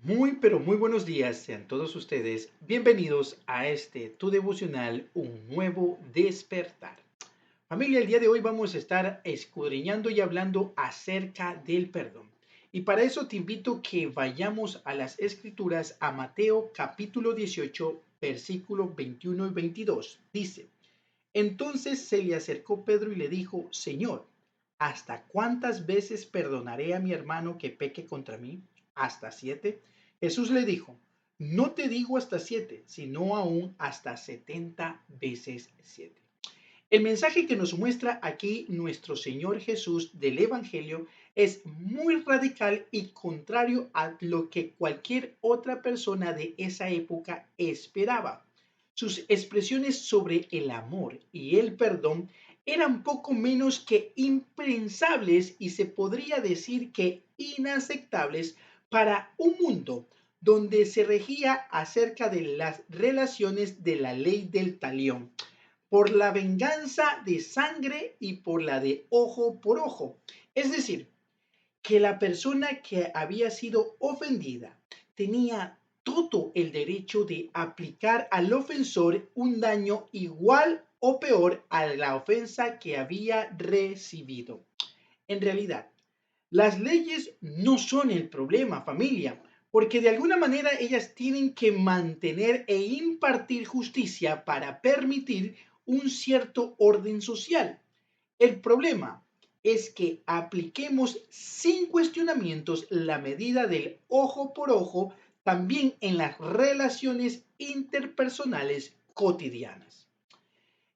Muy, pero muy buenos días, sean todos ustedes bienvenidos a tu devocional, un nuevo despertar. Familia, el día de hoy vamos a estar escudriñando y hablando acerca del perdón. Y para eso te invito que vayamos a las escrituras, a Mateo capítulo 18, versículos 21 y 22. Dice, entonces se le acercó Pedro y le dijo, Señor, ¿hasta cuántas veces perdonaré a mi hermano que peque contra mí? ¿Hasta 7? Jesús le dijo, no te digo hasta 7, sino aún hasta 70 veces 7. El mensaje que nos muestra aquí nuestro Señor Jesús del Evangelio es muy radical y contrario a lo que cualquier otra persona de esa época esperaba. Sus expresiones sobre el amor y el perdón eran poco menos que impensables y se podría decir que inaceptables para un mundo donde se regía acerca de las relaciones de la ley del talión por la venganza de sangre y por la de ojo por ojo. Es decir, que la persona que había sido ofendida tenía todo el derecho de aplicar al ofensor un daño igual o peor a la ofensa que había recibido. En realidad, las leyes no son el problema, familia, porque de alguna manera ellas tienen que mantener e impartir justicia para permitir un cierto orden social. El problema es que apliquemos sin cuestionamientos la medida del ojo por ojo también en las relaciones interpersonales cotidianas.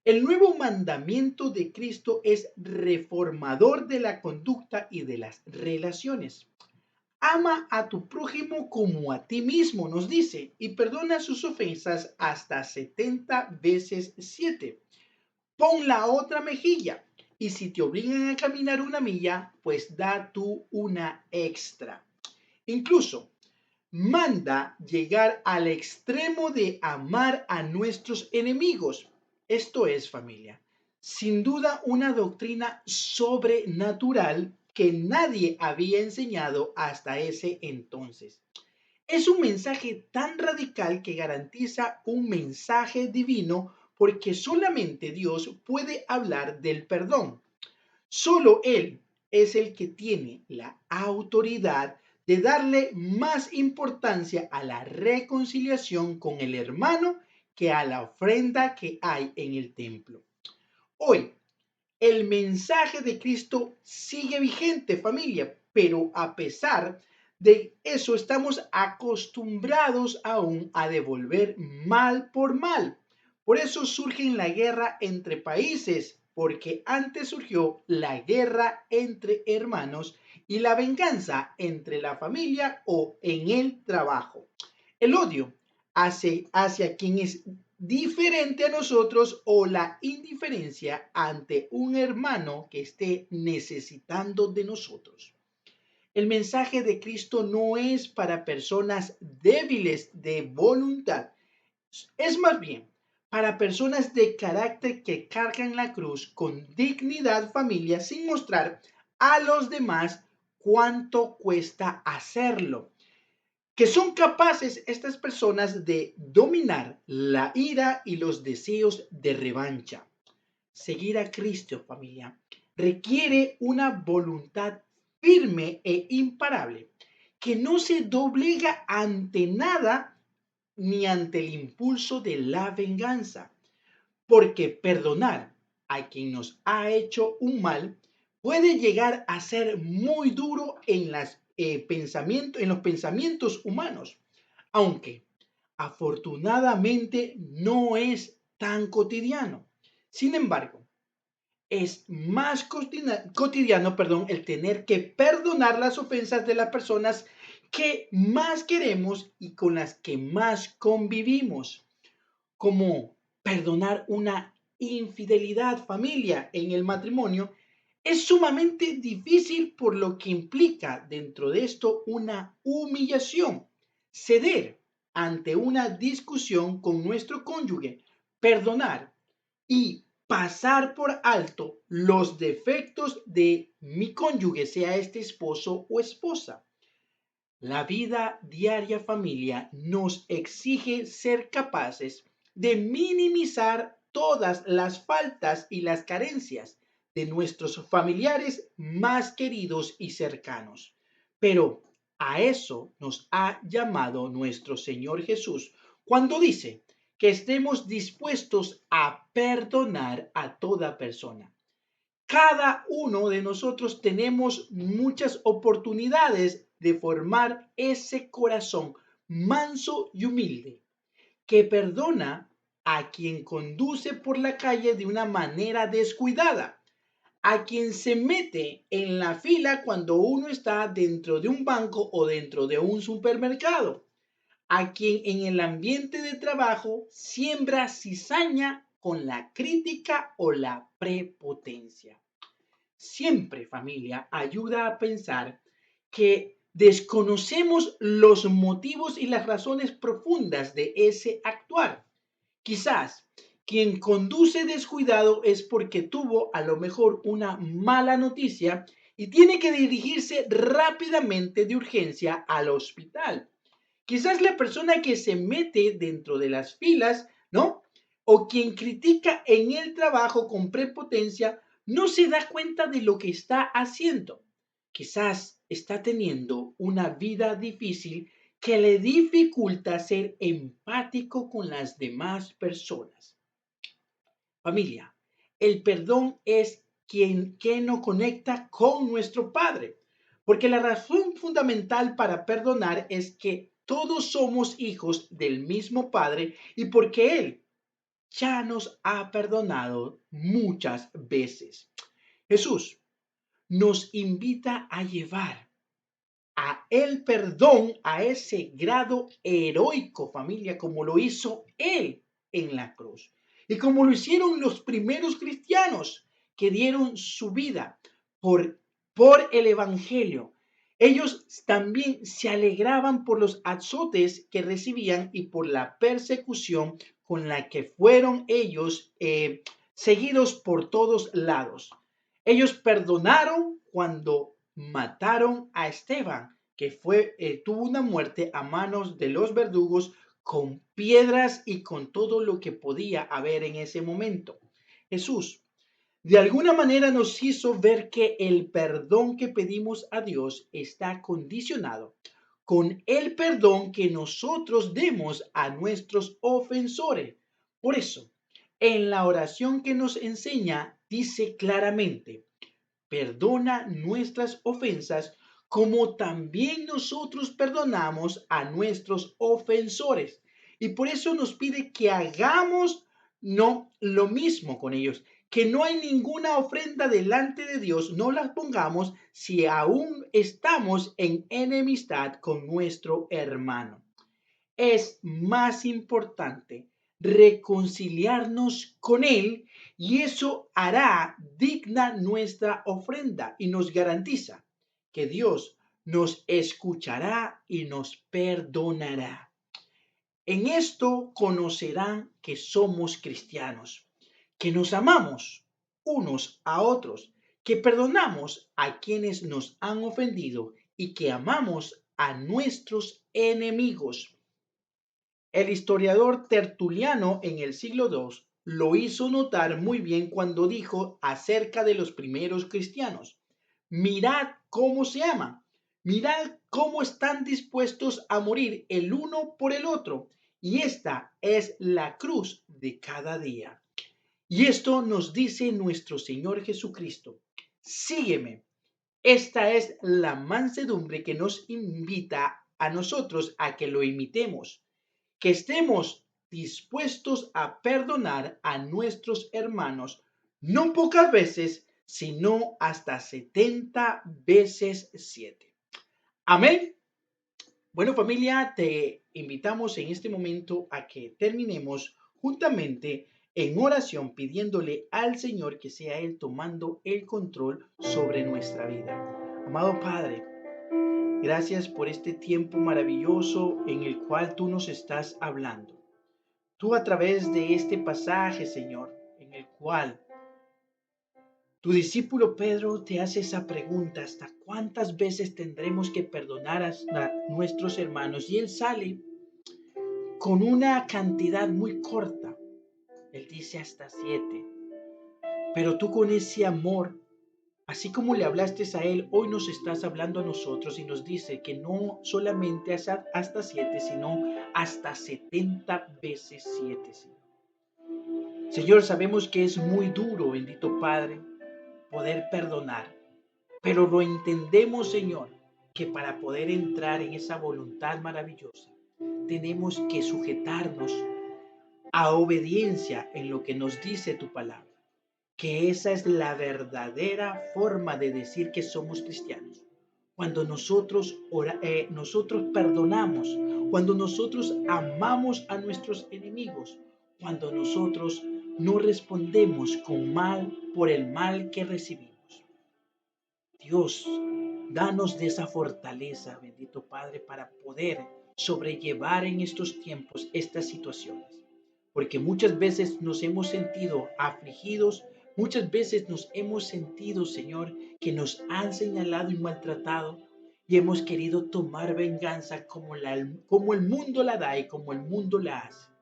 El nuevo mandamiento de Cristo es reformador de la conducta y de las relaciones. Ama a tu prójimo como a ti mismo, nos dice, y perdona sus ofensas hasta 70 veces 7. Pon la otra mejilla, y si te obligan a caminar una milla, pues da tú una extra. Incluso manda llegar al extremo de amar a nuestros enemigos. Esto es, familia, sin duda una doctrina sobrenatural que nadie había enseñado hasta ese entonces. Es un mensaje tan radical que garantiza un mensaje divino porque solamente Dios puede hablar del perdón. Solo Él es el que tiene la autoridad de darle más importancia a la reconciliación con el hermano que a la ofrenda que hay en el templo. Hoy, el mensaje de Cristo sigue vigente, familia, pero a pesar de eso estamos acostumbrados aún a devolver mal por mal. Por eso surge la guerra entre países, porque antes surgió la guerra entre hermanos y la venganza entre la familia o en el trabajo. El odio hacia quien es diferente a nosotros o la indiferencia ante un hermano que esté necesitando de nosotros. El mensaje de Cristo no es para personas débiles de voluntad, es más bien para personas de carácter que cargan la cruz con dignidad, familia, sin mostrar a los demás cuánto cuesta hacerlo, que son capaces estas personas de dominar la ira y los deseos de revancha. Seguir a Cristo, familia, requiere una voluntad firme e imparable, que no se doblega ante nada ni ante el impulso de la venganza, porque perdonar a quien nos ha hecho un mal puede llegar a ser muy duro en los pensamientos humanos, aunque afortunadamente no es tan cotidiano. Sin embargo, es más cotidiano, el tener que perdonar las ofensas de las personas que más queremos y con las que más convivimos, como perdonar una infidelidad, familia, en el matrimonio. Es sumamente difícil por lo que implica dentro de esto una humillación, ceder ante una discusión con nuestro cónyuge, perdonar y pasar por alto los defectos de mi cónyuge, sea este esposo o esposa. La vida diaria familia nos exige ser capaces de minimizar todas las faltas y las carencias de nuestros familiares más queridos y cercanos. Pero a eso nos ha llamado nuestro Señor Jesús cuando dice que estemos dispuestos a perdonar a toda persona. Cada uno de nosotros tenemos muchas oportunidades de formar ese corazón manso y humilde que perdona a quien conduce por la calle de una manera descuidada, a quien se mete en la fila cuando uno está dentro de un banco o dentro de un supermercado, a quien en el ambiente de trabajo siembra cizaña con la crítica o la prepotencia. Siempre, familia, ayuda a pensar que desconocemos los motivos y las razones profundas de ese actuar. Quizás quien conduce descuidado es porque tuvo a lo mejor una mala noticia y tiene que dirigirse rápidamente de urgencia al hospital. Quizás la persona que se mete dentro de las filas, ¿no? O quien critica en el trabajo con prepotencia no se da cuenta de lo que está haciendo. Quizás está teniendo una vida difícil que le dificulta ser empático con las demás personas. Familia, el perdón es quien nos conecta con nuestro Padre, porque la razón fundamental para perdonar es que todos somos hijos del mismo Padre y porque Él ya nos ha perdonado muchas veces. Jesús nos invita a llevar a el perdón a ese grado heroico, familia, como lo hizo Él en la cruz. Y como lo hicieron los primeros cristianos que dieron su vida por, por el Evangelio. Ellos también se alegraban por los azotes que recibían y por la persecución con la que fueron ellos seguidos por todos lados. Ellos perdonaron cuando mataron a Esteban, que tuvo una muerte a manos de los verdugos con piedras y con todo lo que podía haber en ese momento. Jesús de alguna manera nos hizo ver que el perdón que pedimos a Dios está condicionado con el perdón que nosotros demos a nuestros ofensores. Por eso, en la oración que nos enseña, dice claramente, perdona nuestras ofensas como también nosotros perdonamos a nuestros ofensores. Y por eso nos pide que hagamos no lo mismo con ellos, que no hay ninguna ofrenda delante de Dios, no las pongamos si aún estamos en enemistad con nuestro hermano. Es más importante reconciliarnos con Él y eso hará digna nuestra ofrenda y nos garantiza que Dios nos escuchará y nos perdonará. En esto conocerán que somos cristianos, que nos amamos unos a otros, que perdonamos a quienes nos han ofendido y que amamos a nuestros enemigos. El historiador Tertuliano en el siglo II lo hizo notar muy bien cuando dijo acerca de los primeros cristianos, mirad cómo se aman, mirad cómo están dispuestos a morir el uno por el otro, y esta es la cruz de cada día. Y esto nos dice nuestro Señor Jesucristo, sígueme. Esta es la mansedumbre que nos invita a nosotros a que lo imitemos, que estemos dispuestos a perdonar a nuestros hermanos, no pocas veces, sino hasta 70 veces 7. Amén. Bueno, familia, te invitamos en este momento a que terminemos juntamente en oración pidiéndole al Señor que sea Él tomando el control sobre nuestra vida. Amado Padre, gracias por este tiempo maravilloso en el cual tú nos estás hablando. Tú a través de este pasaje, Señor, en el cual Tu discípulo Pedro te hace esa pregunta, ¿hasta cuántas veces tendremos que perdonar a nuestros hermanos? Y él sale con una cantidad muy corta. Él dice hasta 7. Pero tú con ese amor, así como le hablaste a él, hoy nos estás hablando a nosotros y nos dice que no solamente hasta 7, sino hasta 70 veces 7, Señor. Señor, sabemos que es muy duro, bendito Padre, poder perdonar, pero lo entendemos, Señor, que para poder entrar en esa voluntad maravillosa, tenemos que sujetarnos a obediencia en lo que nos dice tu palabra, que esa es la verdadera forma de decir que somos cristianos. Cuando nosotros perdonamos, cuando nosotros amamos a nuestros enemigos, cuando nosotros no respondemos con mal por el mal que recibimos. Dios, danos de esa fortaleza, bendito Padre, para poder sobrellevar en estos tiempos estas situaciones. Porque muchas veces nos hemos sentido afligidos, muchas veces nos hemos sentido, Señor, que nos han señalado y maltratado y hemos querido tomar venganza como el mundo la da y como el mundo la hace.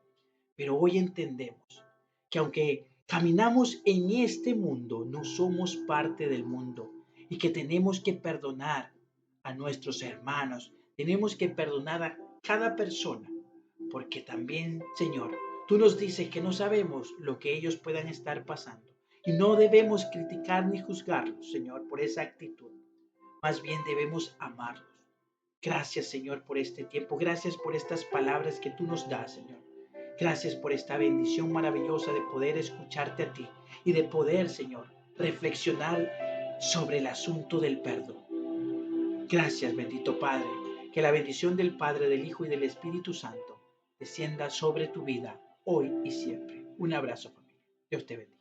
Pero hoy entendemos que aunque caminamos en este mundo, no somos parte del mundo y que tenemos que perdonar a nuestros hermanos, tenemos que perdonar a cada persona, porque también, Señor, tú nos dices que no sabemos lo que ellos puedan estar pasando y no debemos criticar ni juzgarlos, Señor, por esa actitud. Más bien debemos amarlos. Gracias, Señor, por este tiempo. Gracias por estas palabras que tú nos das, Señor. Gracias por esta bendición maravillosa de poder escucharte a ti y de poder, Señor, reflexionar sobre el asunto del perdón. Gracias, bendito Padre, que la bendición del Padre, del Hijo y del Espíritu Santo descienda sobre tu vida hoy y siempre. Un abrazo, familia. Dios te bendiga.